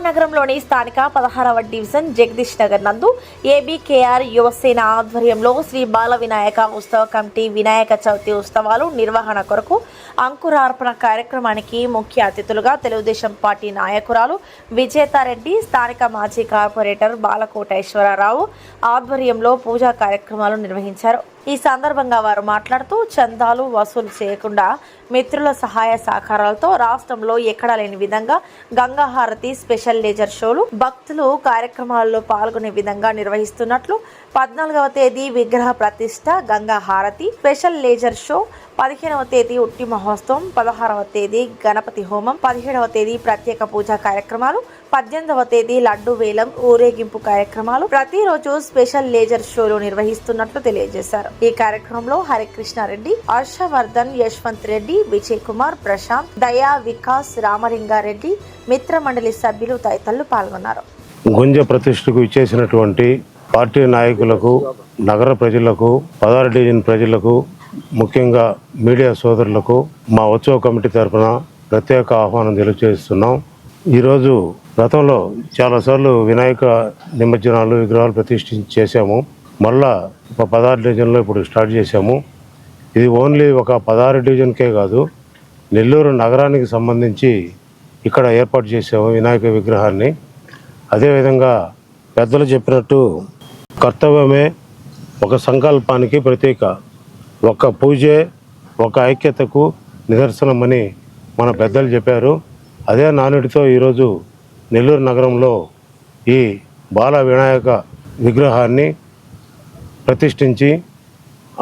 నగరంలోని స్థానిక 16వ డివిజన్ జగదీష్ నగర్ నందు ఏబీకేఆర్ యువసేన ఆధ్వర్యంలో శ్రీ బాల వినాయక ఉత్సవ కమిటీ వినాయక చవితి ఉత్సవాలు నిర్వహణ కొరకు అంకురార్పణ కార్యక్రమానికి ముఖ్య అతిథులుగా తెలుగుదేశం పార్టీ నాయకురాలు విజేతారెడ్డి, స్థానిక మాజీ కార్పొరేటర్ బాలకోటేశ్వరరావు ఆధ్వర్యంలో పూజా కార్యక్రమాలు నిర్వహించారు. ఈ సందర్భంగా వారు మాట్లాడుతూ చందాలు వసూలు చేయకుండా మిత్రుల సహాయ సహకారాలతో రాష్ట్రంలో ఎక్కడా లేని విధంగా గంగా హారతి, స్పెషల్ లేజర్ షోలు, భక్తులు కార్యక్రమాల్లో పాల్గొనే విధంగా నిర్వహిస్తున్నట్లు 14వ తేదీ విగ్రహ ప్రతిష్ట, గంగా హారతి, స్పెషల్ లేజర్ షో, 15వ తేదీ ఉట్టి మహోత్సవం, 16వ తేదీ గణపతి హోమం, 17వ తేదీ ప్రత్యేక పూజా కార్యక్రమాలు, 18వ తేదీ లడ్డు వేలం ఊరేగింపు కార్యక్రమాలు, ప్రతిరోజు స్పెషల్ లేజర్ షోలు నిర్వహిస్తున్నట్లు తెలియజేశారు. ఈ కార్యక్రమంలో హరికృష్ణారెడ్డి, హర్షవర్ధన్, యశ్వంత్ రెడ్డి, విజయ్ కుమార్, ప్రశాంత్, దయా, వికాస్, రామలింగారెడ్డి, మిత్ర మండలి సభ్యులు తదితరులు పాల్గొన్నారు. గుంజ ప్రతిష్టకు ఇచ్చేసినటువంటి పార్టీ నాయకులకు, నగర ప్రజలకు, 16 డివిజన్ ప్రజలకు, ముఖ్యంగా మీడియా సోదరులకు మా ఉత్సవ కమిటీ తరఫున ప్రత్యేక ఆహ్వానం తెలియజేస్తున్నాం. ఈరోజు గతంలో చాలాసార్లు వినాయక నిమజ్జనాలు, విగ్రహాలు ప్రతిష్ఠించి చేశాము. మళ్ళా 16 డివిజన్లో ఇప్పుడు స్టార్ట్ చేశాము. ఇది ఓన్లీ ఒక 16 డివిజన్కే కాదు, నెల్లూరు నగరానికి సంబంధించి ఇక్కడ ఏర్పాటు చేసాము వినాయక విగ్రహాన్ని. అదేవిధంగా పెద్దలు చెప్పినట్టు కర్తవ్యమే ఒక సంకల్పానికి ప్రతీక, ఒక పూజే ఒక ఐక్యతకు నిదర్శనమని మన పెద్దలు చెప్పారు. అదే నానుడితో ఈరోజు నెల్లూరు నగరంలో ఈ బాల వినాయక విగ్రహాన్ని ప్రతిష్ఠించి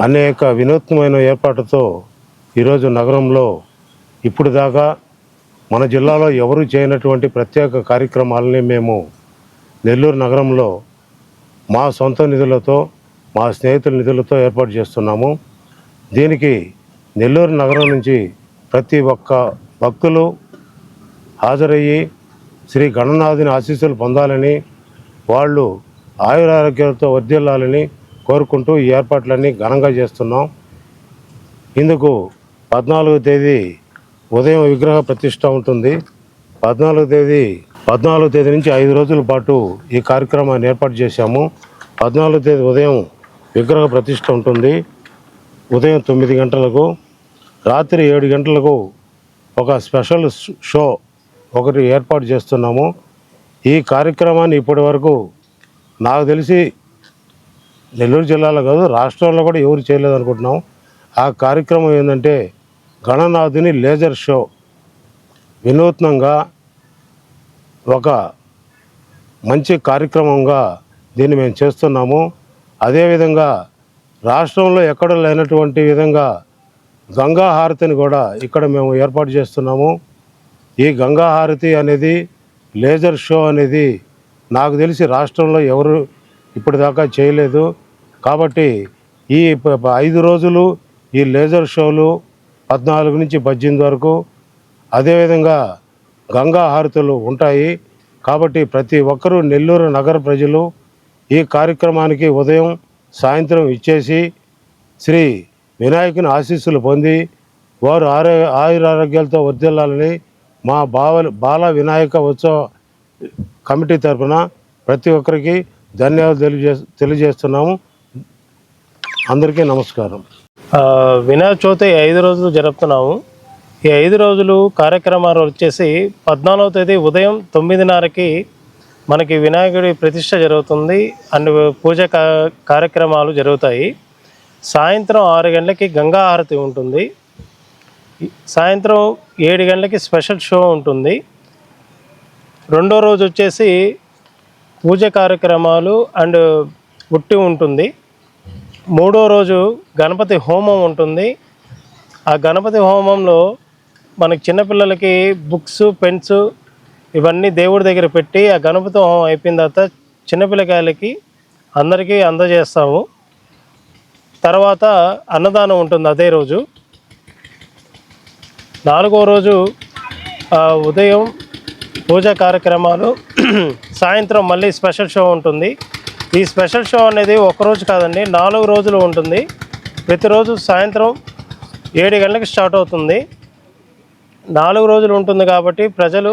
అనేక వినూత్నమైన ఏర్పాటుతో ఈరోజు నగరంలో ఇప్పుడు దాకా మన జిల్లాలో ఎవరు చేయనటువంటి ప్రత్యేక కార్యక్రమాలని మేము నెల్లూరు నగరంలో మా సొంత నిధులతో, మా స్నేహితుల నిధులతో ఏర్పాటు చేస్తున్నాము. దీనికి నెల్లూరు నగరం నుంచి ప్రతి ఒక్క భక్తులు హాజరయ్యి శ్రీ గణనాథుని ఆశీస్సులు పొందాలని, వాళ్ళు ఆయురారోగ్యాలతో వర్ధిల్లాలని కోరుకుంటూ ఈ ఏర్పాట్లన్నీ ఘనంగా చేస్తున్నాం. ఇందుకు 14వ తేదీ ఉదయం విగ్రహ ప్రతిష్ట ఉంటుంది. 14వ తేదీ నుంచి 5 రోజుల పాటు ఈ కార్యక్రమాన్ని ఏర్పాటు చేశాము. 14వ తేదీ ఉదయం విగ్రహ ప్రతిష్ట ఉంటుంది. ఉదయం 9 గంటలకు, రాత్రి 7 గంటలకు ఒక స్పెషల్ షో ఒకటి ఏర్పాటు చేస్తున్నాము. ఈ కార్యక్రమాన్ని ఇప్పటి వరకు నాకు తెలిసి నెల్లూరు జిల్లాలో కాదు, రాష్ట్రంలో కూడా ఎవరు చేయలేదు అనుకుంటున్నాం. ఆ కార్యక్రమం ఏంటంటే గణనాథుని లేజర్ షో. వినూత్నంగా ఒక మంచి కార్యక్రమంగా దీన్ని మేము చేస్తున్నాము. అదేవిధంగా రాష్ట్రంలో ఎక్కడ లేనటువంటి విధంగా గంగా హారతిని కూడా ఇక్కడ మేము ఏర్పాటు చేస్తున్నాము. ఈ గంగా హారతి అనేది, లేజర్ షో అనేది నాకు తెలిసి రాష్ట్రంలో ఎవరు ఇప్పటిదాకా చేయలేదు. కాబట్టి ఈ 5 రోజులు ఈ లేజర్ షోలు 14 నుంచి 18 వరకు, అదేవిధంగా గంగా హారతులు ఉంటాయి. కాబట్టి ప్రతి ఒక్కరూ నెల్లూరు నగర ప్రజలు ఈ కార్యక్రమానికి ఉదయం, సాయంత్రం ఇచ్చేసి శ్రీ వినాయకుని ఆశీస్సులు పొంది వారు ఆయురారోగ్యాలతో వర్ధిల్లాలని మా బాల వినాయక ఉత్సవ కమిటీ తరఫున ప్రతి ఒక్కరికి ధన్యవాదాలు తెలియజేస్తున్నాము. అందరికీ నమస్కారం. వినాయక చవితి 5 రోజులు జరుపుతున్నాము. ఈ 5 రోజులు కార్యక్రమాలు వచ్చేసి 14వ తేదీ ఉదయం 9:30కి మనకి వినాయకుడి ప్రతిష్ట జరుగుతుంది. అన్ని పూజ కార్యక్రమాలు జరుగుతాయి. సాయంత్రం 6 గంటలకి గంగా హారతి ఉంటుంది. సాయంత్రం 7 గంటలకి స్పెషల్ షో ఉంటుంది. రెండో రోజు వచ్చేసి పూజ కార్యక్రమాలు అండ్ ఉట్టి ఉంటుంది. మూడో రోజు గణపతి హోమం ఉంటుంది. ఆ గణపతి హోమంలో మనకి చిన్నపిల్లలకి బుక్స్, పెన్స్ ఇవన్నీ దేవుడి దగ్గర పెట్టి ఆ గణపతి హోమం అయిపోయిన తర్వాత చిన్నపిల్లకాయలకి అందరికీ అందజేస్తాము. తర్వాత అన్నదానం ఉంటుంది అదే రోజు. 4వ రోజు ఉదయం పూజా కార్యక్రమాలు, సాయంత్రం మళ్ళీ స్పెషల్ షో ఉంటుంది. ఈ స్పెషల్ షో అనేది ఒకరోజు కాదండి, 4 రోజులు ఉంటుంది. ప్రతిరోజు సాయంత్రం 7 గంటలకు స్టార్ట్ అవుతుంది. 4 రోజులు ఉంటుంది కాబట్టి ప్రజలు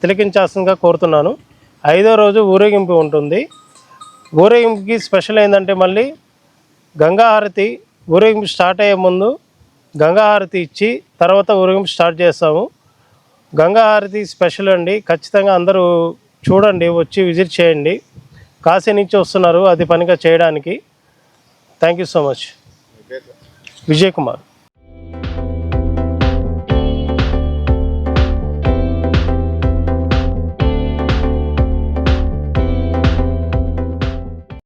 తిలకించాల్సిందిగా కోరుతున్నాను. 5వ రోజు ఊరేగింపు ఉంటుంది. ఊరేగింపుకి స్పెషల్ ఏంటంటే మళ్ళీ గంగా హారతి, ఊరేగింపు స్టార్ట్ అయ్యే ముందు గంగా హారతి ఇచ్చి తర్వాత ఊరేగింపు స్టార్ట్ చేస్తాము. గంగా హారతి స్పెషల్ అండి, ఖచ్చితంగా అందరూ చూడండి, వచ్చి విజిట్ చేయండి. కాశీ నుంచి వస్తున్నారు అది పనిగా చేయడానికి. Thank you so much. Vijay Kumar.